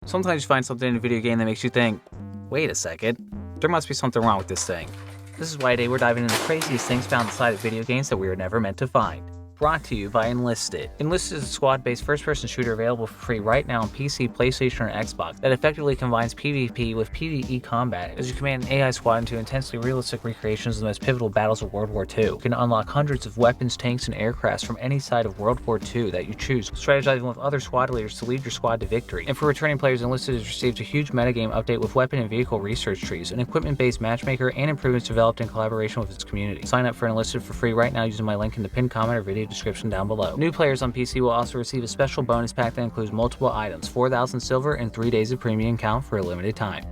Sometimes you find something in a video game that makes you think, wait a second, there must be something wrong with this thing. This is why today we're diving into the craziest things found inside of video games that we were never meant to find. Brought to you by Enlisted. Enlisted is a squad-based first-person shooter available for free right now on PC, PlayStation, or Xbox that effectively combines PvP with PvE combat as you command an AI squad into intensely realistic recreations of the most pivotal battles of World War II. You can unlock hundreds of weapons, tanks, and aircrafts from any side of World War II that you choose, strategizing with other squad leaders to lead your squad to victory. And for returning players, Enlisted has received a huge metagame update with weapon and vehicle research trees, an equipment-based matchmaker, and improvements developed in collaboration with its community. Sign up for Enlisted for free right now using my link in the pinned comment or video description down below. New players on PC will also receive a special bonus pack that includes multiple items, 4,000 silver, and 3 days of premium count for a limited time.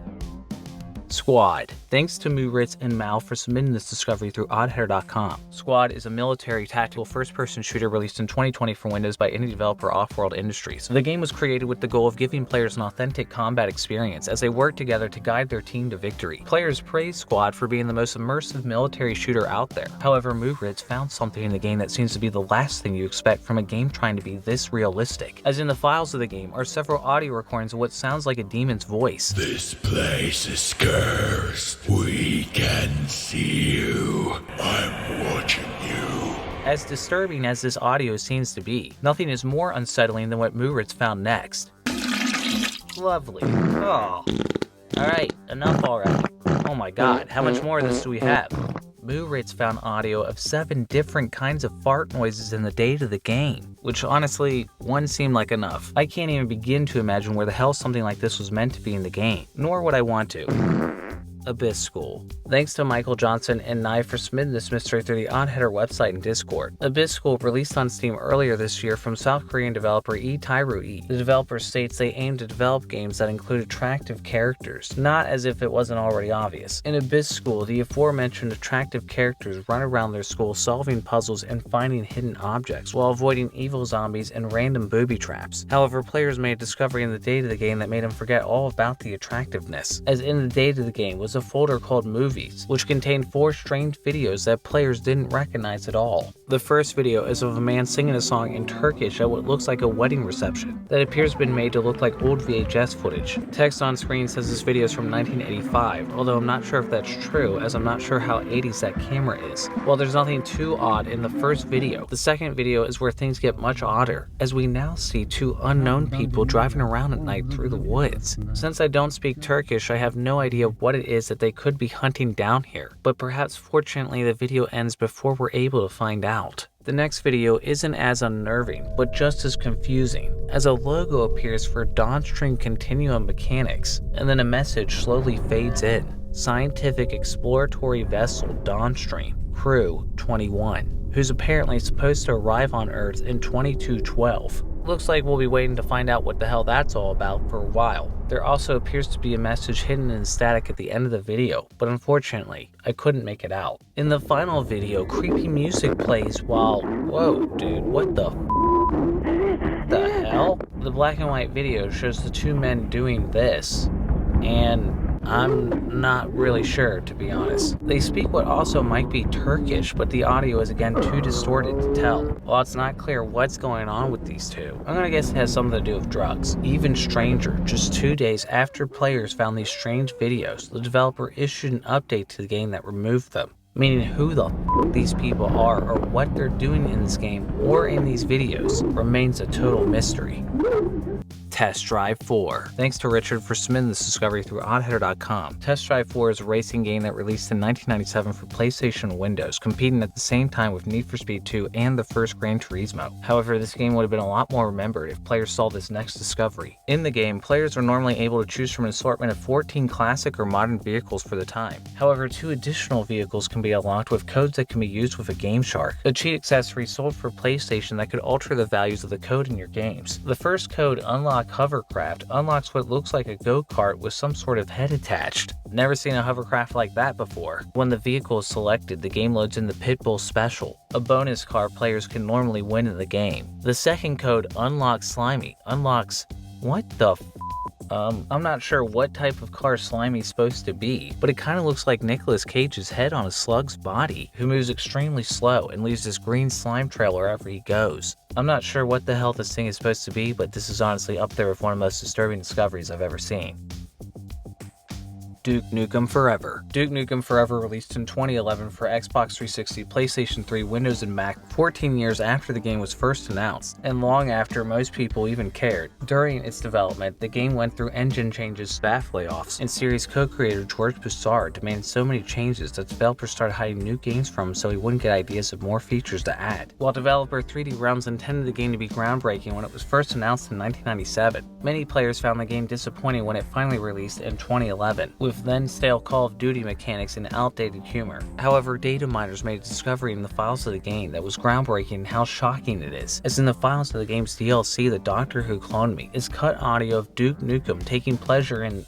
Squad. Thanks to Moorits and Mal for submitting this discovery through Oddheader.com. Squad is a military tactical first-person shooter released in 2020 for Windows by indie developer Offworld Industries. The game was created with the goal of giving players an authentic combat experience as they work together to guide their team to victory. Players praise Squad for being the most immersive military shooter out there. However, Moorits found something in the game that seems to be the last thing you expect from a game trying to be this realistic. As in the files of the game are several audio recordings of what sounds like a demon's voice. This place is cursed. We can see you. I'm watching you. As disturbing as this audio seems to be, nothing is more unsettling than what Moorits found next. Lovely. Oh. Alright, enough already. Oh my god, how much more of this do we have? Moorits found audio of 7 different kinds of fart noises in the data of the game, which honestly, one seemed like enough. I can't even begin to imagine where the hell something like this was meant to be in the game, nor would I want to. Abyss School. Thanks to Michael Johnson and Nye for submitting this mystery through the Oddheader website and Discord. Abyss School released on Steam earlier this year from South Korean developer E. The developer states they aim to develop games that include attractive characters, not as if it wasn't already obvious. In Abyss School, the aforementioned attractive characters run around their school solving puzzles and finding hidden objects while avoiding evil zombies and random booby traps. However, players made a discovery in the data of the game that made them forget all about the attractiveness, as in the data of the game was a folder called Movies, which contained 4 strange videos that players didn't recognize at all. The first video is of a man singing a song in Turkish at what looks like a wedding reception that appears to have been made to look like old VHS footage. Text on screen says this video is from 1985, although I'm not sure if that's true, as I'm not sure how 80s that camera is. While there's nothing too odd in the first video, the second video is where things get much odder, as we now see 2 unknown people driving around at night through the woods. Since I don't speak Turkish, I have no idea what it is that they could be hunting down here, but perhaps fortunately the video ends before we're able to find out. The next video isn't as unnerving, but just as confusing, as a logo appears for Downstream Continuum Mechanics, and then a message slowly fades in. Scientific Exploratory Vessel Downstream, Crew 21, who's apparently supposed to arrive on Earth in 2212. Looks like we'll be waiting to find out what the hell that's all about for a while. There also appears to be a message hidden in static at the end of the video, but unfortunately, I couldn't make it out. In the final video, creepy music plays while... Whoa, dude, what the hell? The black and white video shows the 2 men doing this, and I'm not really sure, to be honest. They speak what also might be Turkish, but the audio is again too distorted to tell. While it's not clear what's going on with these 2, I'm gonna guess it has something to do with drugs. Even stranger, just 2 days after players found these strange videos, the developer issued an update to the game that removed them. Meaning who the these people are or what they're doing in this game or in these videos remains a total mystery. Test Drive 4. Thanks to Richard for submitting this discovery through Oddheader.com. Test Drive 4 is a racing game that released in 1997 for PlayStation and Windows, competing at the same time with Need for Speed 2 and the first Gran Turismo. However, this game would have been a lot more remembered if players saw this next discovery. In the game, players are normally able to choose from an assortment of 14 classic or modern vehicles for the time. However, 2 additional vehicles can be unlocked with codes that can be used with a Game Shark, a cheat accessory sold for PlayStation that could alter the values of the code in your games. The first code, Unlock Hovercraft, unlocks what looks like a go-kart with some sort of head attached. Never seen a hovercraft like that before. When the vehicle is selected, the game loads in the Pitbull Special, a bonus car players can normally win in the game. The second code, Unlock Slimy, unlocks... What the f***? I'm not sure what type of car Slimy's supposed to be, but it kind of looks like Nicolas Cage's head on a slug's body, who moves extremely slow and leaves this green slime trail wherever he goes. I'm not sure what the hell this thing is supposed to be, but this is honestly up there with one of the most disturbing discoveries I've ever seen. Duke Nukem Forever. Duke Nukem Forever released in 2011 for Xbox 360, PlayStation 3, Windows, and Mac 14 years after the game was first announced, and long after most people even cared. During its development, the game went through engine changes, staff layoffs, and series co-creator George Broussard demanded so many changes that developers started hiding new games from him so he wouldn't get ideas of more features to add. While developer 3D Realms intended the game to be groundbreaking when it was first announced in 1997, many players found the game disappointing when it finally released in 2011, with then stale Call of Duty mechanics and outdated humor. However, data miners made a discovery in the files of the game that was groundbreaking in how shocking it is, as in the files of the game's DLC, The Doctor Who Cloned Me, is cut audio of Duke Nukem taking pleasure in,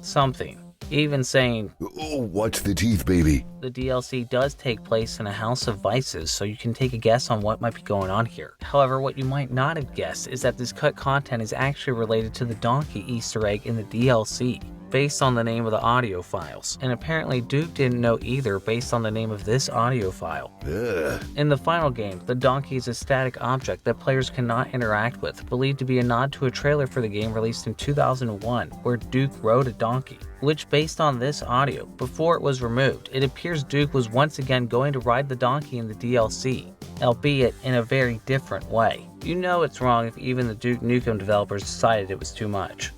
something. Even saying, "Oh, watch the teeth, baby." The DLC does take place in a house of vices, so you can take a guess on what might be going on here. However, what you might not have guessed is that this cut content is actually related to the donkey Easter egg in the DLC, based on the name of the audio files, and apparently Duke didn't know either based on the name of this audio file. Ugh. In the final game, the donkey is a static object that players cannot interact with, believed to be a nod to a trailer for the game released in 2001, where Duke rode a donkey, which based on this audio, before it was removed, it appears Duke was once again going to ride the donkey in the DLC, albeit in a very different way. You know it's wrong if even the Duke Nukem developers decided it was too much.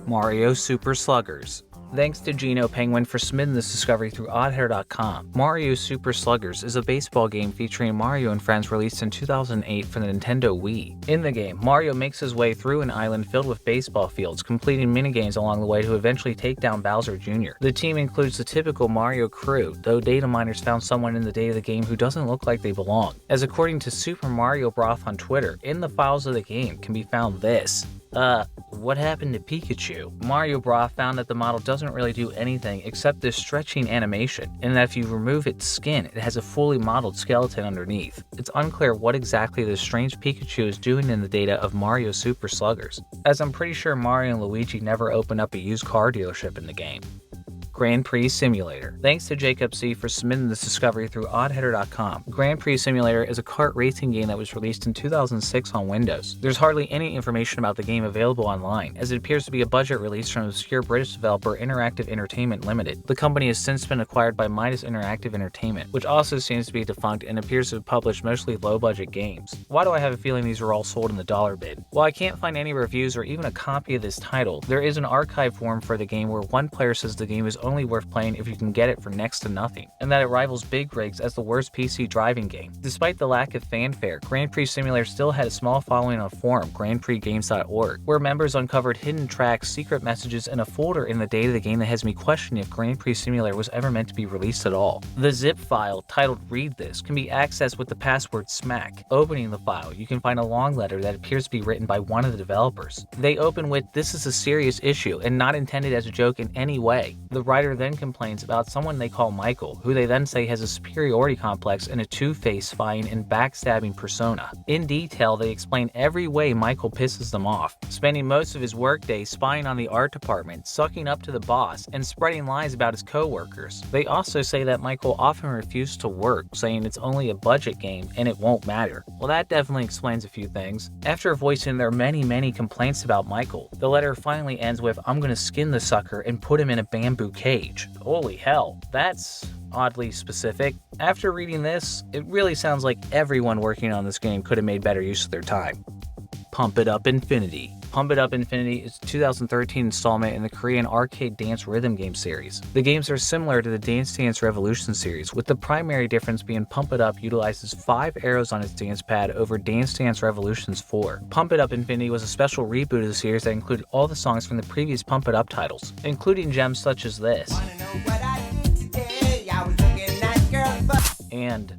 Mario Super Sluggers. Thanks to Geno Penguin for submitting this discovery through Oddheader.com. Mario Super Sluggers is a baseball game featuring Mario and friends released in 2008 for the Nintendo Wii. In the game, Mario makes his way through an island filled with baseball fields, completing minigames along the way to eventually take down Bowser Jr. The team includes the typical Mario crew, though data miners found someone in the data of the game who doesn't look like they belong. As according to Super Mario Broth on Twitter, in the files of the game can be found this. What happened to Pikachu? Mario Broth found that the model doesn't really do anything except this stretching animation, and that if you remove its skin, it has a fully modeled skeleton underneath. It's unclear what exactly this strange Pikachu is doing in the data of Mario Super Sluggers, as I'm pretty sure Mario and Luigi never opened up a used car dealership in the game. Grand Prix Simulator. Thanks to Jakub Z for submitting this discovery through Oddheader.com. Grand Prix Simulator is a kart racing game that was released in 2006 on Windows. There's hardly any information about the game available online, as it appears to be a budget release from obscure British developer Interactive Entertainment Limited. The company has since been acquired by Midas Interactive Entertainment, which also seems to be defunct and appears to have published mostly low-budget games. Why do I have a feeling these are all sold in the dollar bid? While I can't find any reviews or even a copy of this title, there is an archive forum for the game where one player says the game is only worth playing if you can get it for next to nothing, and that it rivals Big Rigs as the worst PC driving game. Despite the lack of fanfare, Grand Prix Simulator still had a small following on a forum, grandprixgames.org, where members uncovered hidden tracks, secret messages, and a folder in the data of the game that has me questioning if Grand Prix Simulator was ever meant to be released at all. The zip file, titled Read This, can be accessed with the password SMACK. Opening the file, you can find a long letter that appears to be written by one of the developers. They open with, "This is a serious issue and not intended as a joke in any way." The writer then complains about someone they call Michael, who they then say has a superiority complex and a two-faced spying and backstabbing persona. In detail, they explain every way Michael pisses them off, spending most of his workday spying on the art department, sucking up to the boss, and spreading lies about his co-workers. They also say that Michael often refuses to work, saying it's only a budget game and it won't matter. Well, that definitely explains a few things. After voicing their many complaints about Michael, the letter finally ends with, "I'm gonna skin the sucker and put him in a bamboo cage." Holy hell, that's oddly specific. After reading this, it really sounds like everyone working on this game could have made better use of their time. Pump It Up Infinity. Pump It Up Infinity is a 2013 installment in the Korean arcade dance rhythm game series. The games are similar to the Dance Dance Revolution series, with the primary difference being Pump It Up utilizes 5 arrows on its dance pad over Dance Dance Revolution's 4. Pump It Up Infinity was a special reboot of the series that included all the songs from the previous Pump It Up titles, including gems such as this. And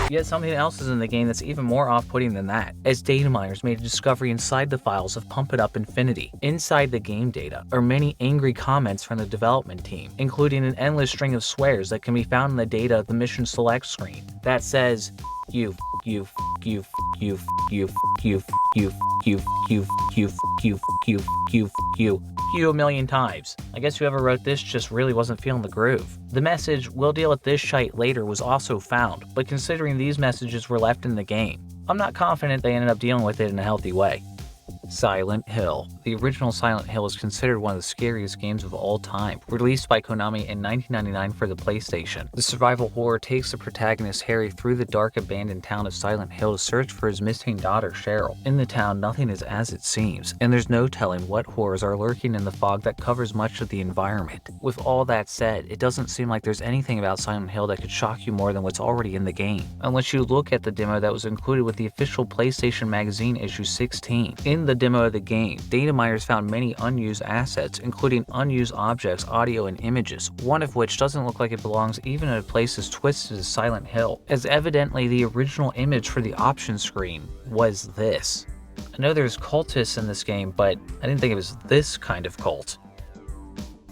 yet something else is in the game that's even more off-putting than that, as data miners made a discovery inside the files of Pump It Up Infinity. Inside the game data are many angry comments from the development team, including an endless string of swears that can be found in the data of the mission select screen that says, "You you, f you, f you, f you, f you, f you, f you, f you, f you, f you, f you, f you, f you a million times. I guess whoever wrote this just really wasn't feeling the groove. The message, "We'll deal with this shite later," was also found, but considering these messages were left in the game, I'm not confident they ended up dealing with it in a healthy way. Silent Hill. The original Silent Hill is considered one of the scariest games of all time. Released by Konami in 1999 for the PlayStation, the survival horror takes the protagonist Harry through the dark abandoned town of Silent Hill to search for his missing daughter Cheryl. In the town, nothing is as it seems, and there's no telling what horrors are lurking in the fog that covers much of the environment. With all that said, it doesn't seem like there's anything about Silent Hill that could shock you more than what's already in the game, unless you look at the demo that was included with the official PlayStation Magazine issue 16. In the demo of the game, data miners found many unused assets, including unused objects, audio, and images, one of which doesn't look like it belongs even in a place as twisted as Silent Hill, as evidently the original image for the option screen was this. I know there's cultists in this game, but I didn't think it was this kind of cult.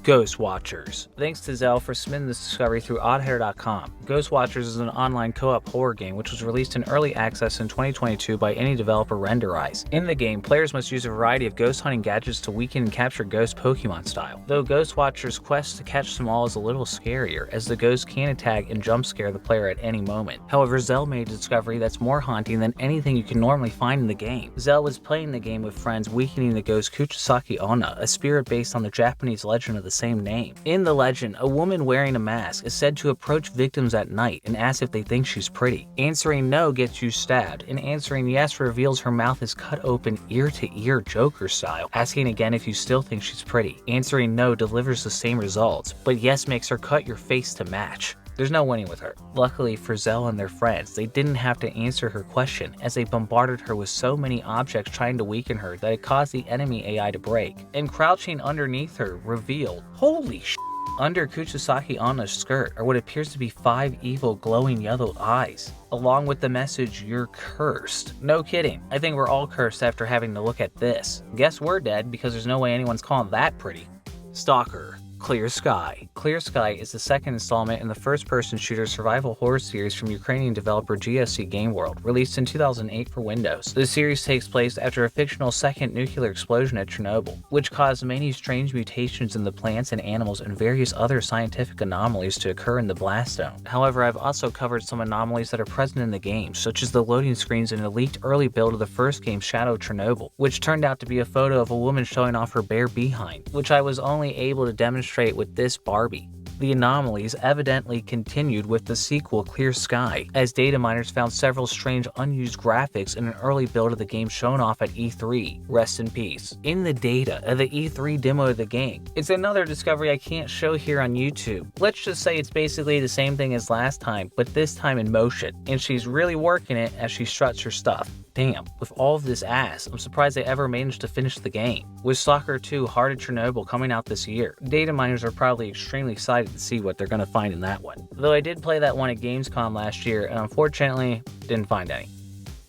Ghost Watchers. Thanks to Zell for submitting this discovery through Oddheader.com. Ghost Watchers is an online co-op horror game which was released in early access in 2022 by any developer Renderize. In the game, players must use a variety of ghost hunting gadgets to weaken and capture ghost Pokemon style. Though Ghost Watchers' quest to catch them all is a little scarier, as the ghosts can attack and jump scare the player at any moment. However, Zell made a discovery that's more haunting than anything you can normally find in the game. Zell was playing the game with friends weakening the ghost Kuchisaki Onna, a spirit based on the Japanese legend of the same name. In the legend, a woman wearing a mask is said to approach victims at night and ask if they think she's pretty. Answering no gets you stabbed, and answering yes reveals her mouth is cut open ear to ear Joker style. Asking again if you still think she's pretty. Answering no delivers the same results, but yes makes her cut your face to match. There's no winning with her. Luckily for Zell and their friends, they didn't have to answer her question, as they bombarded her with so many objects trying to weaken her that it caused the enemy AI to break. And crouching underneath her revealed, holy sh*, under Kuchisaki Anna's skirt are what appears to be 5 evil glowing yellow eyes, along with the message, "You're cursed." No kidding, I think we're all cursed after having to look at this. Guess we're dead because there's no way anyone's calling that pretty. Stalker. Clear Sky. Clear Sky is the second installment in the first-person shooter survival horror series from Ukrainian developer GSC Game World, released in 2008 for Windows. The series takes place after a fictional second nuclear explosion at Chernobyl, which caused many strange mutations in the plants and animals and various other scientific anomalies to occur in the blast zone. However, I've also covered some anomalies that are present in the game, such as the loading screens in a leaked early build of the first game, Shadow Chernobyl, which turned out to be a photo of a woman showing off her bare behind, which I was only able to demonstrate with this Barbie. The anomalies evidently continued with the sequel Clear Sky, as data miners found several strange unused graphics in an early build of the game shown off at E3. Rest in peace. In the data of the E3 demo of the game, it's another discovery I can't show here on YouTube. Let's just say it's basically the same thing as last time, but this time in motion, and she's really working it as she struts her stuff. Damn, with all of this ass, I'm surprised they ever managed to finish the game. With Stalker 2 Heart of Chernobyl coming out this year, data miners are probably extremely excited to see what they're going to find in that one. Though I did play that one at Gamescom last year, and unfortunately, didn't find any.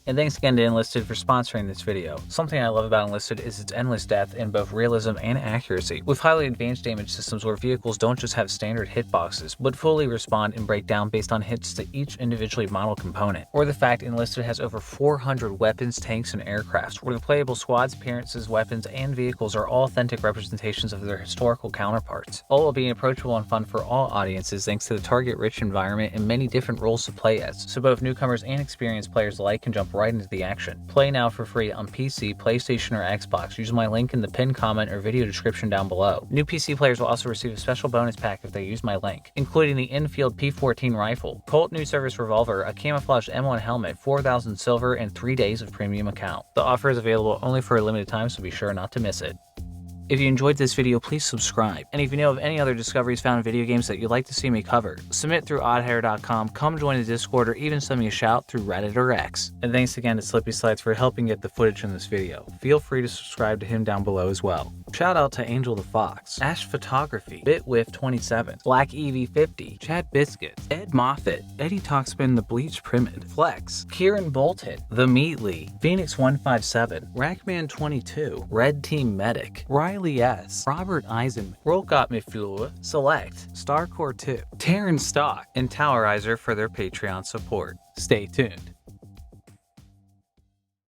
And thanks again to Enlisted for sponsoring this video. Something I love about Enlisted is its endless depth in both realism and accuracy, with highly advanced damage systems where vehicles don't just have standard hitboxes, but fully respond and break down based on hits to each individually modeled component. Or the fact Enlisted has over 400 weapons, tanks, and aircrafts, where the playable squad's appearances, weapons, and vehicles are all authentic representations of their historical counterparts, all while being approachable and fun for all audiences thanks to the target-rich environment and many different roles to play as, so both newcomers and experienced players alike can jump right into the action. Play now for free on PC, PlayStation, or Xbox. Use my link in the pinned comment or video description down below. New PC players will also receive a special bonus pack if they use my link, including the Enfield P14 rifle, Colt New Service revolver, a camouflage M1 helmet, 4,000 silver, and 3 days of premium account. The offer is available only for a limited time, so be sure not to miss it. If you enjoyed this video, please subscribe. And if you know of any other discoveries found in video games that you'd like to see me cover, submit through Oddheader.com, come join the Discord, or even send me a shout through Reddit or X. And thanks again to Slippy Slides for helping get the footage in this video. Feel free to subscribe to him down below as well. Shout out to Angel the Fox, Ash Photography, Bitwith27, Black EV50, Chad Biscuits, Ed Moffat, Eddie Talkspin, The Bleach Primid, Flex, Kieran Bolton, The Meatly, Phoenix157, Rackman22, Red Team Medic, Riley S, Robert Eisenman, Rolkot Mifua, Select, Starcore2, Taryn Stock, and Towerizer for their Patreon support. Stay tuned.